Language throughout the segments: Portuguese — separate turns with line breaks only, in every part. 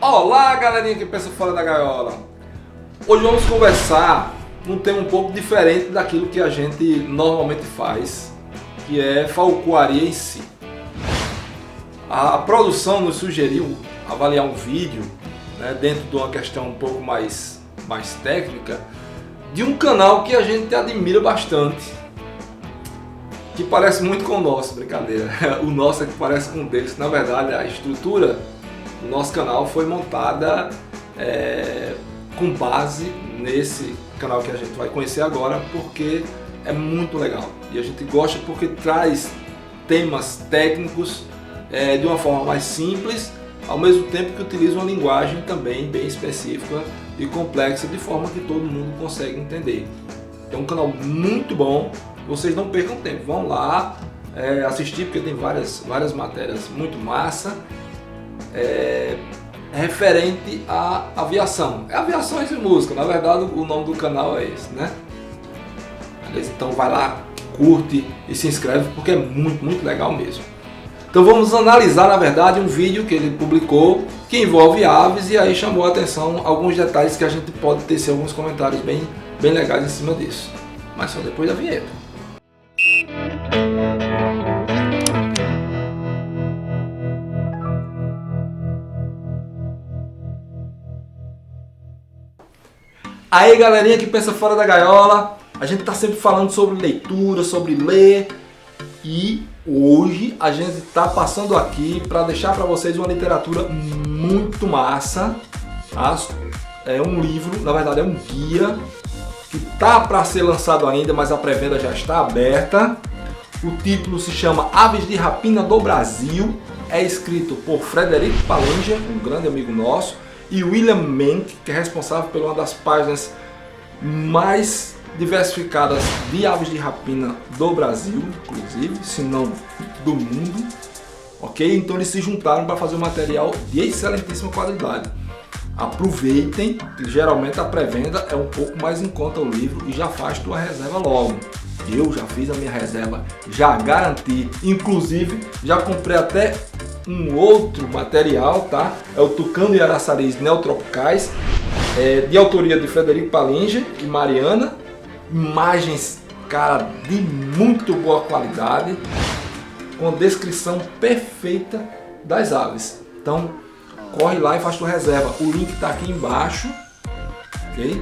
Olá, galerinha que pensa fora da gaiola. Hoje vamos conversar num tema um pouco diferente daquilo que a gente normalmente faz, que é falcoaria em si. A produção nos sugeriu avaliar um vídeo, né, dentro de uma questão um pouco mais técnica, de um canal que a gente admira bastante, que parece muito com o nosso, brincadeira. O nosso é que parece com o deles. Na verdade, a estrutura do nosso canal foi montada com base nesse canal que a gente vai conhecer agora, porque é muito legal. E a gente gosta porque traz temas técnicos de uma forma mais simples, ao mesmo tempo que utiliza uma linguagem também bem específica e complexa, de forma que todo mundo consegue entender. É um canal muito bom, vocês não percam tempo, vão lá assistir, porque tem várias matérias muito massa, referente à aviação. É Aviações e Música, na verdade o nome do canal é esse, né? Beleza? Então vai lá, curte e se inscreve, porque é muito legal mesmo. Então vamos analisar, na verdade, um vídeo que ele publicou que envolve aves, e aí chamou a atenção alguns detalhes que a gente pode tecer alguns comentários bem legais em cima disso. Mas só depois da vinheta. Aí, galerinha que pensa fora da gaiola, a gente está sempre falando sobre leitura, sobre ler, e hoje a gente está passando aqui para deixar para vocês uma literatura muito massa, tá? É um livro, na verdade é um guia, que tá para ser lançado ainda, mas a pré-venda já está aberta. O título se chama Aves de Rapina do Brasil, é escrito por Frederic Palanger, um grande amigo nosso, e William Menck, que é responsável por uma das páginas mais diversificadas de aves de rapina do Brasil, inclusive, se não do mundo, ok? Então eles se juntaram para fazer um material de excelentíssima qualidade. Aproveitem, que geralmente a pré-venda é um pouco mais em conta o livro, e já faz tua reserva logo. Eu já fiz a minha reserva, já garanti, inclusive já comprei até um outro material, tá? É o Tucano e Araçaris Neotropicais, de autoria de Frederic Palanger e Mariana. Imagens, cara, de muito boa qualidade, com descrição perfeita das aves. Então, corre lá e faz tua reserva. O link está aqui embaixo, ok?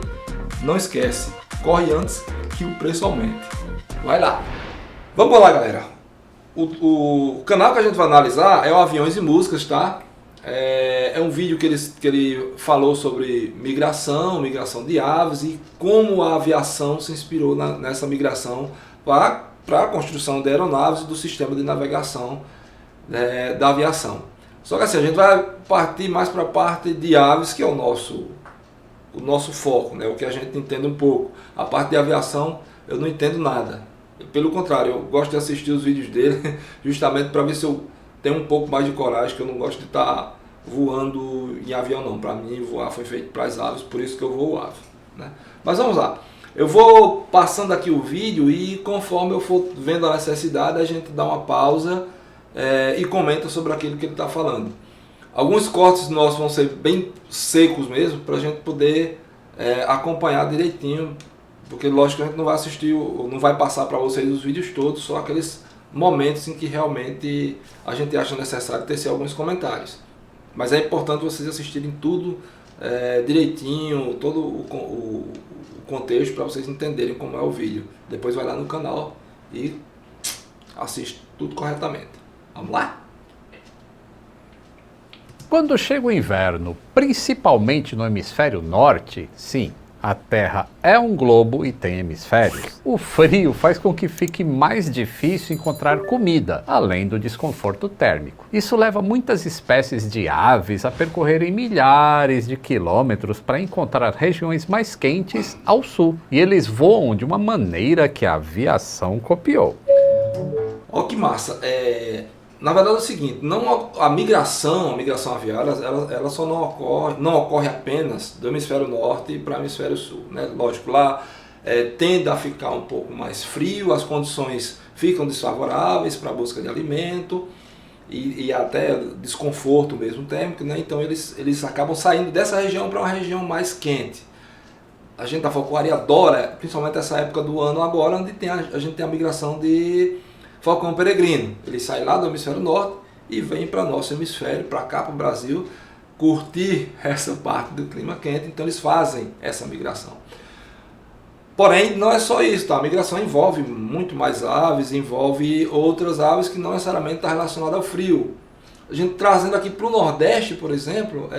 Não esquece, corre antes que o preço aumente. Vai lá. Vamos lá, galera. O canal que a gente vai analisar é o Aviões e Músicas, tá? É um vídeo que ele falou sobre migração de aves e como a aviação se inspirou nessa migração para a construção de aeronaves e do sistema de navegação da aviação. Só que assim, a gente vai partir mais para a parte de aves, que é o nosso foco, né? O que a gente entende um pouco. A parte de aviação eu não entendo nada. Pelo contrário, eu gosto de assistir os vídeos dele justamente para ver se eu tenho um pouco mais de coragem, que eu não gosto de estar voando em avião não. Para mim, voar foi feito para as aves, por isso que eu vou ave, né? Mas vamos lá. Eu vou passando aqui o vídeo e conforme eu for vendo a necessidade, a gente dá uma pausa e comenta sobre aquilo que ele está falando. Alguns cortes nossos vão ser bem secos mesmo, para a gente poder acompanhar direitinho, porque lógico que a gente não vai assistir, não vai passar para vocês os vídeos todos, só aqueles momentos em que realmente a gente acha necessário tecer alguns comentários. Mas é importante vocês assistirem tudo direitinho, todo o contexto, para vocês entenderem como é o vídeo. Depois vai lá no canal e assiste tudo corretamente. Vamos lá?
Quando chega o inverno, principalmente no hemisfério norte, sim, a Terra é um globo e tem hemisférios. O frio faz com que fique mais difícil encontrar comida, além do desconforto térmico. Isso leva muitas espécies de aves a percorrerem milhares de quilômetros para encontrar regiões mais quentes ao sul. E eles voam de uma maneira que a aviação copiou.
Ó, que massa! Na verdade é o seguinte, a migração aviária, ela só não ocorre apenas do hemisfério norte para o hemisfério sul, né? Lógico, lá tende a ficar um pouco mais frio, as condições ficam desfavoráveis para a busca de alimento, e até desconforto mesmo térmico, né? Então eles acabam saindo dessa região para uma região mais quente. A gente da falcoaria adora, principalmente essa época do ano agora, onde a gente tem a migração de falcão peregrino. Ele sai lá do hemisfério norte e vem para nosso hemisfério, para cá, para o Brasil, curtir essa parte do clima quente, então eles fazem essa migração. Porém, não é só isso, tá? A migração envolve muito mais aves, envolve outras aves que não necessariamente estão relacionadas ao frio. A gente trazendo aqui para o Nordeste, por exemplo,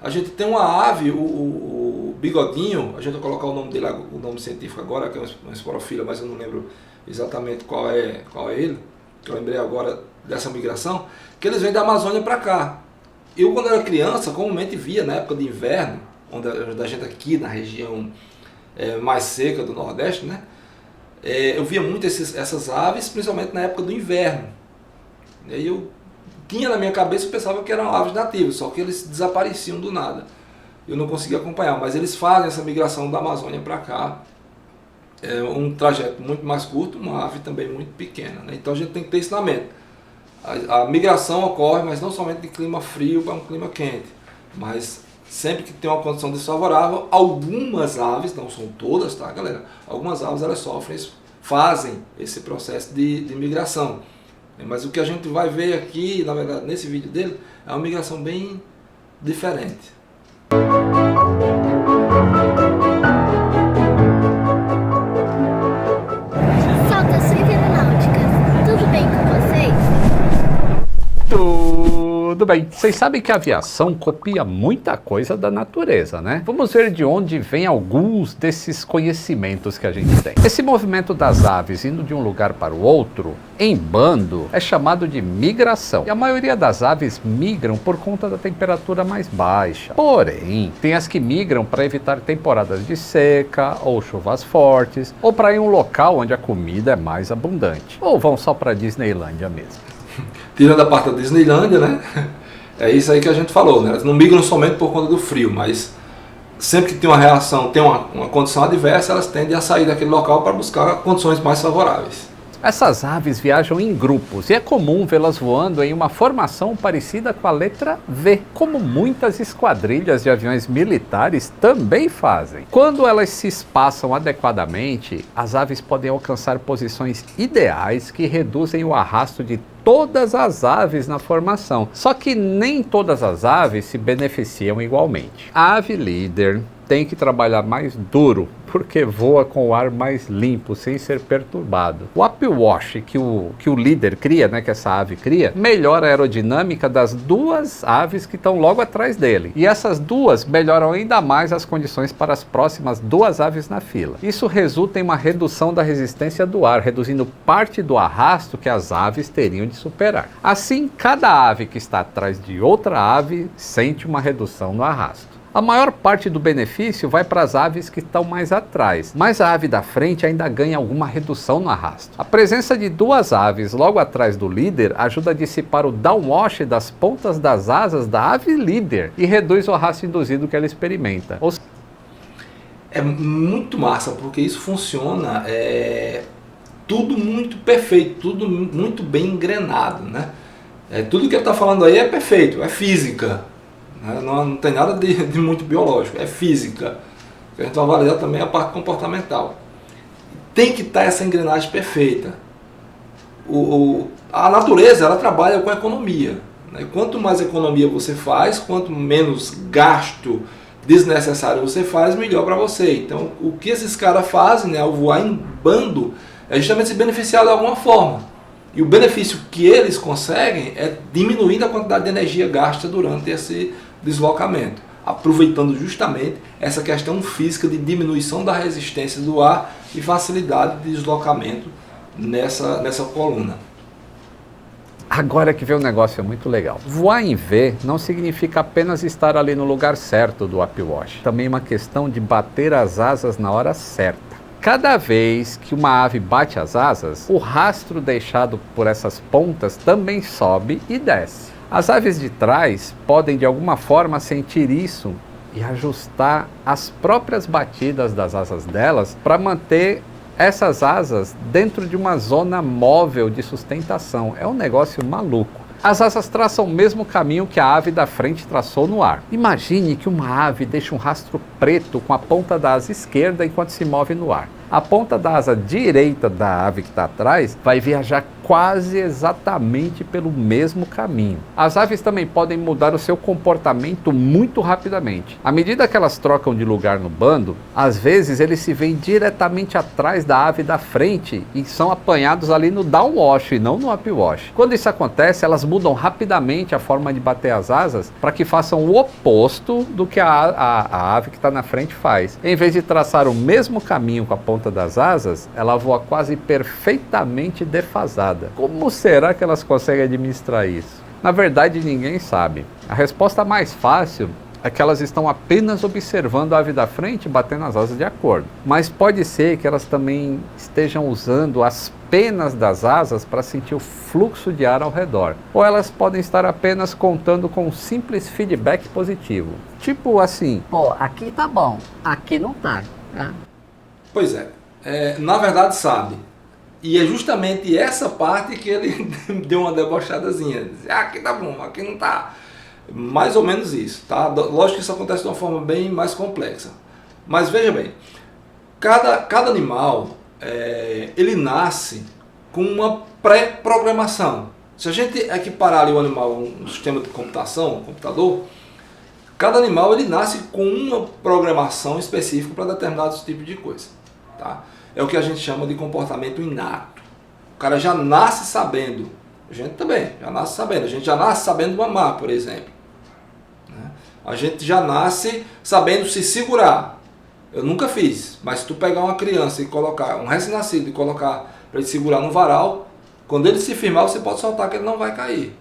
a gente tem uma ave, o bigodinho, a gente vai colocar o nome dele, o nome científico agora, que é uma esporofila, mas eu não lembro exatamente qual é ele, que eu lembrei agora dessa migração, que eles vêm da Amazônia para cá. Eu, quando era criança, comumente via na época de inverno, onde a gente aqui na região mais seca do Nordeste, né? Eu via muito essas aves, principalmente na época do inverno. E aí eu tinha na minha cabeça, eu pensava que eram aves nativas, só que eles desapareciam do nada. Eu não conseguia acompanhar, mas eles fazem essa migração da Amazônia para cá. É um trajeto muito mais curto, uma ave também muito pequena, né? Então a gente tem que ter isso na mente. A migração ocorre, mas não somente de clima frio para um clima quente, mas sempre que tem uma condição desfavorável, algumas aves, não são todas, tá, galera? Algumas aves elas fazem esse processo de migração. Mas o que a gente vai ver aqui, na verdade, nesse vídeo dele, é uma migração bem diferente.
Saudações aeronáuticas, tudo bem com vocês?
Tudo bem. Vocês sabem que a aviação copia muita coisa da natureza, né? Vamos ver de onde vem alguns desses conhecimentos que a gente tem. Esse movimento das aves indo de um lugar para o outro, em bando, é chamado de migração. E a maioria das aves migram por conta da temperatura mais baixa. Porém, tem as que migram para evitar temporadas de seca, ou chuvas fortes, ou para ir em um local onde a comida é mais abundante. Ou vão só para a Disneylândia mesmo.
Tirando a parte da Disneylândia, né? É isso aí que a gente falou, né? Elas não migram somente por conta do frio, mas sempre que tem uma reação, tem uma condição adversa, elas tendem a sair daquele local para buscar condições mais favoráveis.
Essas aves viajam em grupos e é comum vê-las voando em uma formação parecida com a letra V, como muitas esquadrilhas de aviões militares também fazem. Quando elas se espaçam adequadamente, as aves podem alcançar posições ideais que reduzem o arrasto de todas as aves na formação. Só que nem todas as aves se beneficiam igualmente. A ave líder tem que trabalhar mais duro, porque voa com o ar mais limpo, sem ser perturbado. O upwash que o líder cria, né, que essa ave cria, melhora a aerodinâmica das duas aves que estão logo atrás dele. E essas duas melhoram ainda mais as condições para as próximas duas aves na fila. Isso resulta em uma redução da resistência do ar, reduzindo parte do arrasto que as aves teriam de superar. Assim, cada ave que está atrás de outra ave sente uma redução no arrasto. A maior parte do benefício vai para as aves que estão mais atrás, mas a ave da frente ainda ganha alguma redução no arrasto. A presença de duas aves logo atrás do líder ajuda a dissipar o downwash das pontas das asas da ave líder e reduz o arrasto induzido que ela experimenta.
É muito massa, porque isso funciona, tudo muito perfeito, tudo muito bem engrenado, né? Tudo que ele está falando aí é perfeito, é física. Não tem nada de muito biológico, é física. A gente vai avaliar também a parte comportamental. Tem que estar essa engrenagem perfeita. A natureza ela trabalha com economia, né? Quanto mais economia você faz, quanto menos gasto desnecessário você faz, melhor para você. Então o que esses caras fazem, né, ao voar em bando é justamente se beneficiar de alguma forma. E o benefício que eles conseguem é diminuir a quantidade de energia gasta durante esse deslocamento, aproveitando justamente essa questão física de diminuição da resistência do ar e facilidade de deslocamento nessa coluna.
Agora que vem um negócio muito legal. Voar em V não significa apenas estar ali no lugar certo do upwash. Também é uma questão de bater as asas na hora certa. Cada vez que uma ave bate as asas, o rastro deixado por essas pontas também sobe e desce. As aves de trás podem de alguma forma sentir isso e ajustar as próprias batidas das asas delas para manter essas asas dentro de uma zona móvel de sustentação. É um negócio maluco. As asas traçam o mesmo caminho que a ave da frente traçou no ar. Imagine que uma ave deixa um rastro preto com a ponta da asa esquerda enquanto se move no ar. A ponta da asa direita da ave que está atrás vai viajar quase exatamente pelo mesmo caminho. As aves também podem mudar o seu comportamento muito rapidamente. À medida que elas trocam de lugar no bando, às vezes eles se veem diretamente atrás da ave da frente e são apanhados ali no downwash e não no upwash. Quando isso acontece, elas mudam rapidamente a forma de bater as asas para que façam o oposto do que a ave que está na frente faz. Em vez de traçar o mesmo caminho com a ponta das asas, ela voa quase perfeitamente defasada. Como será que elas conseguem administrar isso? Na verdade, ninguém sabe. A resposta mais fácil é que elas estão apenas observando a ave da frente batendo as asas de acordo. Mas pode ser que elas também estejam usando as penas das asas para sentir o fluxo de ar ao redor. Ou elas podem estar apenas contando com um simples feedback positivo. Tipo assim:
pô, aqui tá bom, aqui não tá. Tá?
Pois é, na verdade sabe. E é justamente essa parte que ele deu uma debochadazinha. Aqui tá bom, aqui não tá. Mais ou menos isso, tá? Lógico que isso acontece de uma forma bem mais complexa. Mas veja bem, cada animal, ele nasce com uma pré-programação. Se a gente equiparar ali o animal a um sistema de computação, um computador, cada animal ele nasce com uma programação específica para determinados tipos de coisa, tá? É o que a gente chama de comportamento inato. O cara já nasce sabendo. A gente também já nasce sabendo. A gente já nasce sabendo mamar, por exemplo. A gente já nasce sabendo se segurar. Eu nunca fiz, mas se tu pegar uma criança e colocar, um recém-nascido, e colocar para ele segurar no varal, quando ele se firmar, você pode soltar que ele não vai cair.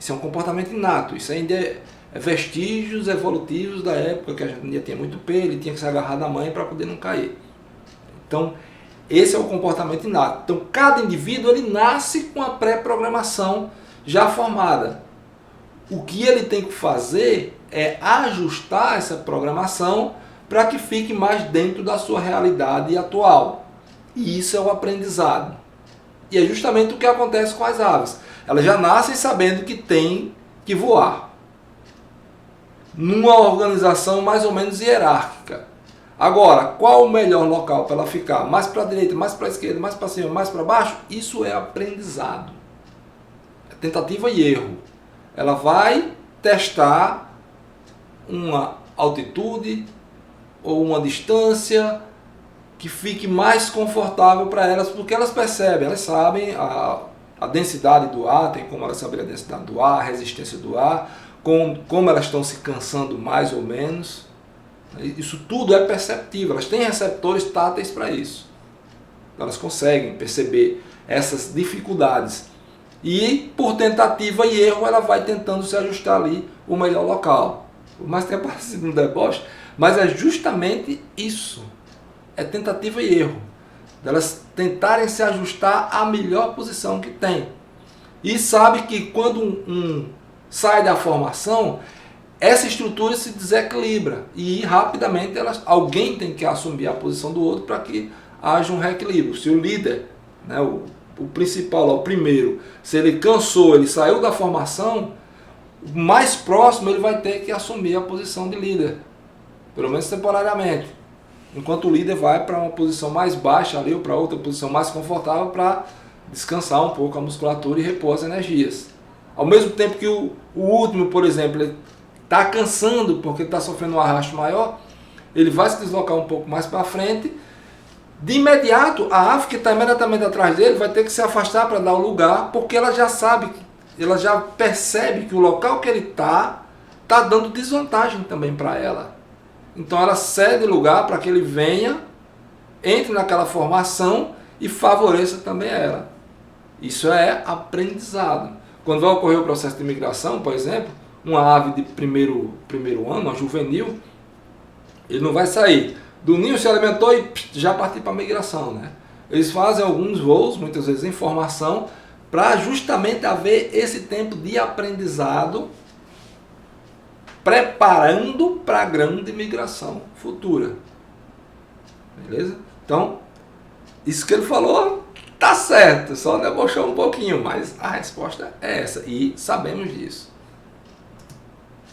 Isso é um comportamento inato. Isso ainda é vestígios evolutivos da época que a gente ainda tinha muito pelo e tinha que se agarrar da mãe para poder não cair. Então, esse é o comportamento inato. Então, cada indivíduo ele nasce com a pré-programação já formada. O que ele tem que fazer é ajustar essa programação para que fique mais dentro da sua realidade atual. E isso é o aprendizado. E é justamente o que acontece com as aves. Elas já nascem sabendo que tem que voar. Numa organização mais ou menos hierárquica. Agora, qual o melhor local para ela ficar? Mais para a direita, mais para a esquerda, mais para cima, mais para baixo? Isso é aprendizado. É tentativa e erro. Ela vai testar uma altitude ou uma distância que fique mais confortável para elas, porque elas percebem, elas sabem a densidade do ar, tem como elas saberem a densidade do ar, a resistência do ar, como elas estão se cansando mais ou menos. Isso tudo é perceptível, elas têm receptores táteis para isso. Elas conseguem perceber essas dificuldades. E por tentativa e erro ela vai tentando se ajustar ali o melhor local. Por mais que tenha parecido um deboche, mas é justamente isso. É tentativa e erro. Elas tentarem se ajustar à melhor posição que tem. E sabe que quando um sai da formação, essa estrutura se desequilibra e rapidamente alguém tem que assumir a posição do outro para que haja um reequilíbrio. Se o líder, né, o principal, o primeiro, se ele cansou, ele saiu da formação, mais próximo ele vai ter que assumir a posição de líder, pelo menos temporariamente, enquanto o líder vai para uma posição mais baixa ali ou para outra posição mais confortável para descansar um pouco a musculatura e repor as energias. Ao mesmo tempo que o último, por exemplo, ele está cansando porque está sofrendo um arrasto maior, ele vai se deslocar um pouco mais para frente. De imediato, a ave que está imediatamente atrás dele vai ter que se afastar para dar o lugar, porque ela já sabe, ela já percebe que o local que ele está dando desvantagem também para ela. Então ela cede lugar para que ele venha, entre naquela formação e favoreça também ela. Isso é aprendizado. Quando vai ocorrer o processo de migração, por exemplo, uma ave de primeiro ano, uma juvenil, ele não vai sair do ninho, se alimentou e já partir para a migração, né? Eles fazem alguns voos, muitas vezes em formação, para justamente haver esse tempo de aprendizado, preparando para a grande migração futura. Beleza? Então, isso que ele falou está certo, só debochou um pouquinho, mas a resposta é essa e sabemos disso.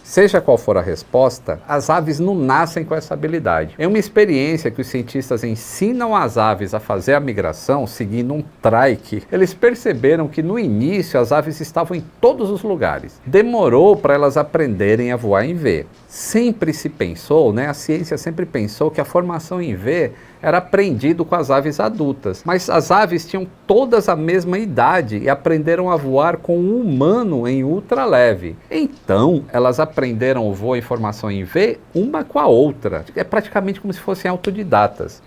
Seja qual for a resposta, as aves não nascem com essa habilidade. É uma experiência que os cientistas ensinam as aves a fazer a migração seguindo um trike. Eles perceberam que no início as aves estavam em todos os lugares. Demorou para elas aprenderem a voar em V. Sempre se pensou, a ciência sempre pensou que a formação em V era aprendido com as aves adultas. Mas as aves tinham todas a mesma idade e aprenderam a voar com um humano em ultraleve. Então, elas aprenderam o voo em formação em V uma com a outra. É praticamente como se fossem autodidatas.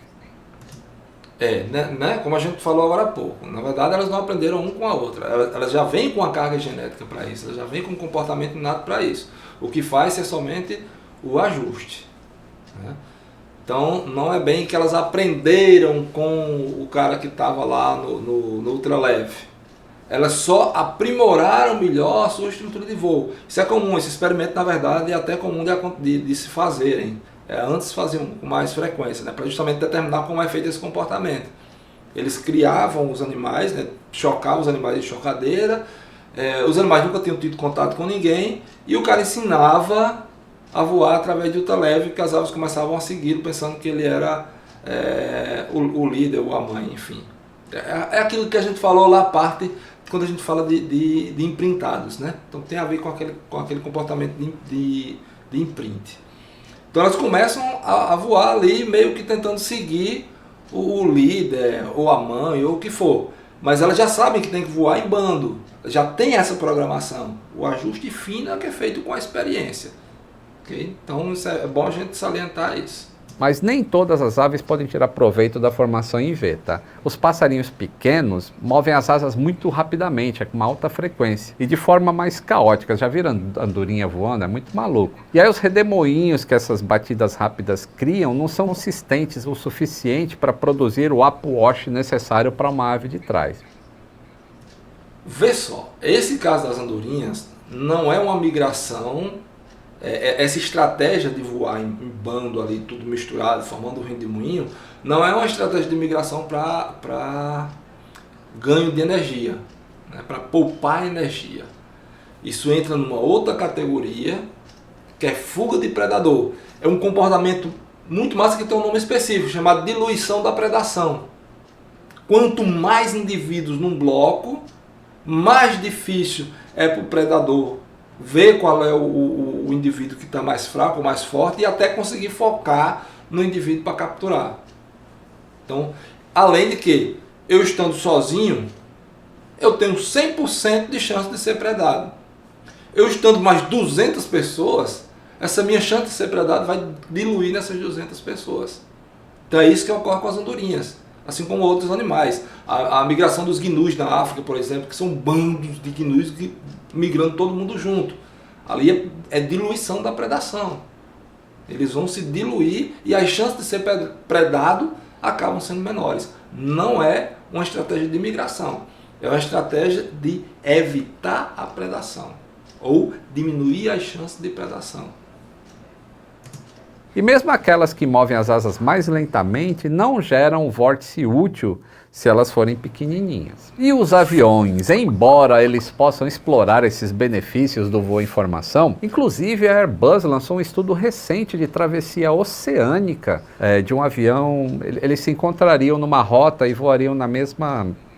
Como a gente falou agora há pouco. Na verdade, elas não aprenderam um com a outra. Elas já vêm com a carga genética para isso. Elas já vêm com um comportamento inato para isso. O que faz é somente o ajuste. Então, não é bem que elas aprenderam com o cara que estava lá no ultraleve. Elas só aprimoraram melhor a sua estrutura de voo. Isso é comum, esse experimento, na verdade, é até comum de se fazerem. Antes faziam com mais frequência, para justamente determinar como é feito esse comportamento. Eles criavam os animais, chocavam os animais de chocadeira, os animais nunca tinham tido contato com ninguém, e o cara ensinava a voar através de ultraleve, que as aves começavam a segui-lo, pensando que ele era o líder, ou a mãe, enfim. É aquilo que a gente falou lá, parte, quando a gente fala de imprintados, Então tem a ver com aquele comportamento de imprint. Então elas começam a voar ali, meio que tentando seguir o líder, ou a mãe, ou o que for. Mas elas já sabem que tem que voar em bando, já tem essa programação. O ajuste fino é que é feito com a experiência. Okay? Então é bom a gente salientar isso.
Mas nem todas as aves podem tirar proveito da formação em V, tá? Os passarinhos pequenos movem as asas muito rapidamente, com uma alta frequência, e de forma mais caótica. Já viram andorinha voando? É muito maluco. E aí os redemoinhos que essas batidas rápidas criam não são consistentes o suficiente para produzir o upwash necessário para uma ave de trás.
Vê só, esse caso das andorinhas não é uma migração. Essa estratégia de voar em bando ali, tudo misturado, formando um redemoinho, não é uma estratégia de migração para ganho de energia, para poupar energia. Isso entra numa outra categoria, que é fuga de predador. É um comportamento muito massa que tem um nome específico, chamado diluição da predação. Quanto mais indivíduos num bloco, mais difícil é para o predador ver qual é o indivíduo que está mais fraco ou mais forte e até conseguir focar no indivíduo para capturar. Então, além de que eu estando sozinho, eu tenho 100% de chance de ser predado. Eu estando mais 200 pessoas, essa minha chance de ser predado vai diluir nessas 200 pessoas. Então é isso que ocorre com as andorinhas, assim como outros animais. A migração dos gnus na África, por exemplo, que são bandos de gnus migrando todo mundo junto. Ali é diluição da predação. Eles vão se diluir e as chances de ser predado acabam sendo menores. Não é uma estratégia de migração, é uma estratégia de evitar a predação ou diminuir as chances de predação.
E mesmo aquelas que movem as asas mais lentamente não geram um vórtice útil se elas forem pequenininhas. E os aviões, embora eles possam explorar esses benefícios do voo em formação, inclusive a Airbus lançou um estudo recente de travessia oceânica de um avião. Eles se encontrariam numa rota e voariam no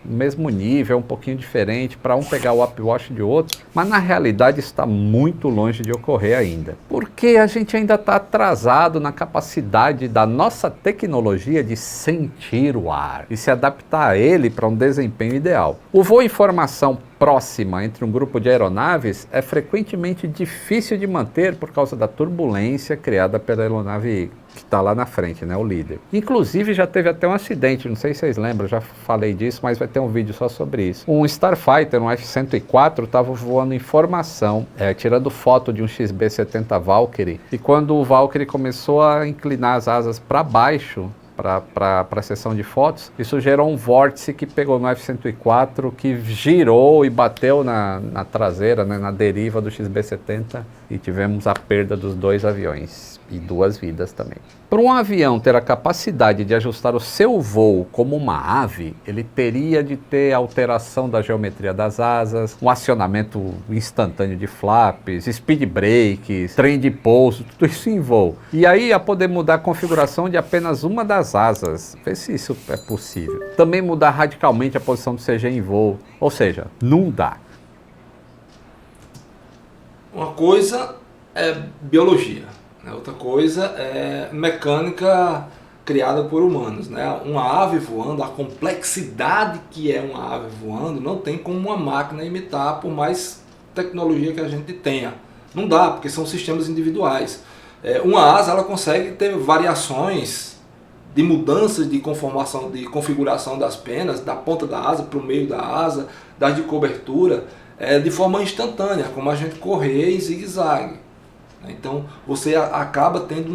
mesmo nível, um pouquinho diferente, para um pegar o upwash de outro, mas na realidade está muito longe de ocorrer ainda. Porque a gente ainda está atrasado na capacidade da nossa tecnologia de sentir o ar e se adaptar a ele para um desempenho ideal. O voo em formação próxima entre um grupo de aeronaves é frequentemente difícil de manter por causa da turbulência criada pela aeronave que está lá na frente, o líder. Inclusive já teve até um acidente, não sei se vocês lembram, já falei disso, mas vai ter um vídeo só sobre isso. Um Starfighter, um F-104, estava voando em formação, tirando foto de um XB-70 Valkyrie, e quando o Valkyrie começou a inclinar as asas para baixo, para a sessão de fotos, isso gerou um vórtice que pegou no F-104, que girou e bateu na traseira, na deriva do XB-70 e tivemos a perda dos 2 aviões e 2 vidas também. Para um avião ter a capacidade de ajustar o seu voo como uma ave, ele teria de ter alteração da geometria das asas, um acionamento instantâneo de flaps, speed brakes, trem de pouso, tudo isso em voo. E aí a poder mudar a configuração de apenas uma das asas, ver se isso é possível. Também mudar radicalmente a posição do CG em voo, ou seja, não dá.
Uma coisa é biologia, né? Outra coisa é mecânica criada por humanos, né? Uma ave voando, a complexidade que é uma ave voando, não tem como uma máquina imitar, por mais tecnologia que a gente tenha. Não dá, porque são sistemas individuais. Uma asa ela consegue ter variações de mudanças de conformação, de configuração das penas, da ponta da asa para o meio da asa, das de cobertura, de forma instantânea, como a gente correr em zigue-zague. Então você acaba tendo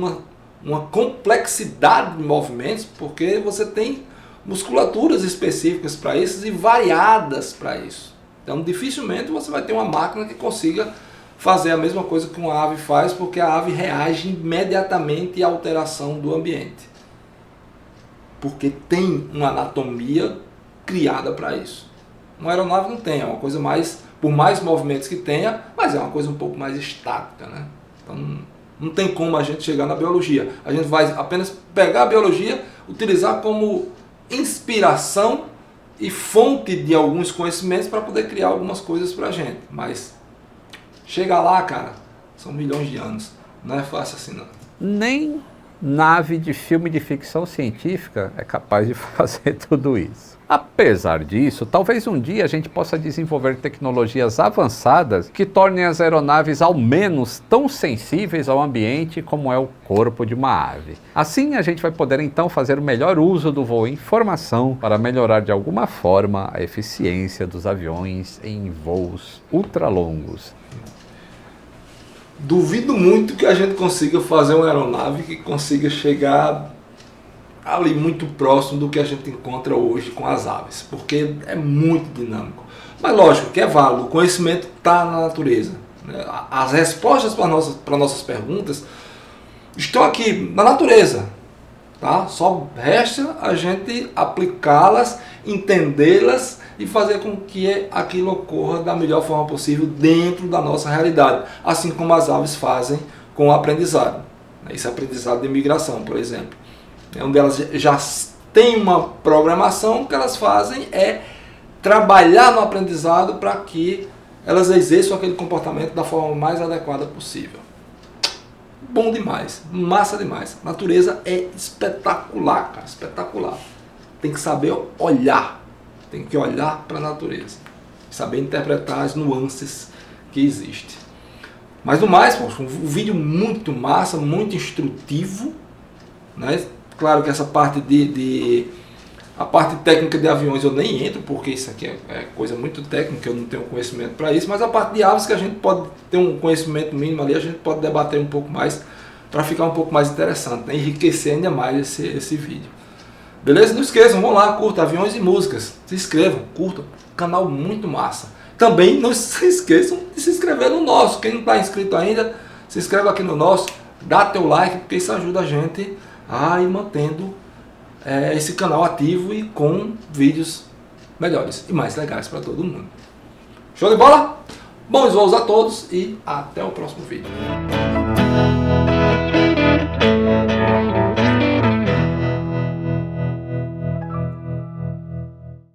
uma complexidade de movimentos, porque você tem musculaturas específicas para isso e variadas para isso. Então dificilmente você vai ter uma máquina que consiga fazer a mesma coisa que uma ave faz, porque a ave reage imediatamente à alteração do ambiente. Porque tem uma anatomia criada para isso. Uma aeronave não tem, é uma coisa mais, por mais movimentos que tenha, mas é uma coisa um pouco mais estática, né? Então não tem como a gente chegar na biologia. A gente vai apenas pegar a biologia, utilizar como inspiração e fonte de alguns conhecimentos para poder criar algumas coisas para a gente. Mas chegar lá, cara, são milhões de anos. Não é fácil assim, não.
Nem nave de filme de ficção científica é capaz de fazer tudo isso. Apesar disso, talvez um dia a gente possa desenvolver tecnologias avançadas que tornem as aeronaves ao menos tão sensíveis ao ambiente como é o corpo de uma ave. Assim a gente vai poder então fazer o melhor uso do voo em formação para melhorar de alguma forma a eficiência dos aviões em voos ultralongos.
Duvido muito que a gente consiga fazer uma aeronave que consiga chegar ali muito próximo do que a gente encontra hoje com as aves, porque é muito dinâmico. Mas lógico que é válido, o conhecimento está na natureza, né? As respostas para nossas perguntas estão aqui na natureza, tá? Só resta a gente aplicá-las, entendê-las e fazer com que aquilo ocorra da melhor forma possível dentro da nossa realidade, assim como as aves fazem com o aprendizado. Esse aprendizado de migração, por exemplo, onde elas já têm uma programação, o que elas fazem é trabalhar no aprendizado para que elas exerçam aquele comportamento da forma mais adequada possível. Bom demais, massa demais. A natureza é espetacular, cara, espetacular. Tem que saber olhar, tem que olhar para a natureza, saber interpretar as nuances que existem. Mas no mais, poxa, um vídeo muito massa, muito instrutivo, né? Claro que essa parte a parte técnica de aviões eu nem entro, porque isso aqui é coisa muito técnica, eu não tenho conhecimento para isso, mas a parte de aves que a gente pode ter um conhecimento mínimo ali, a gente pode debater um pouco mais, para ficar um pouco mais interessante, né? Enriquecer ainda mais esse vídeo. Beleza? Não esqueçam, vão lá, curtam Aviões e Músicas, se inscrevam, curtam, canal muito massa. Também não se esqueçam de se inscrever no nosso, quem não está inscrito ainda, se inscreve aqui no nosso, dá teu like, porque isso ajuda a gente a ir mantendo esse canal ativo e com vídeos melhores e mais legais para todo mundo. Show de bola? Bons voos a todos e até o próximo vídeo.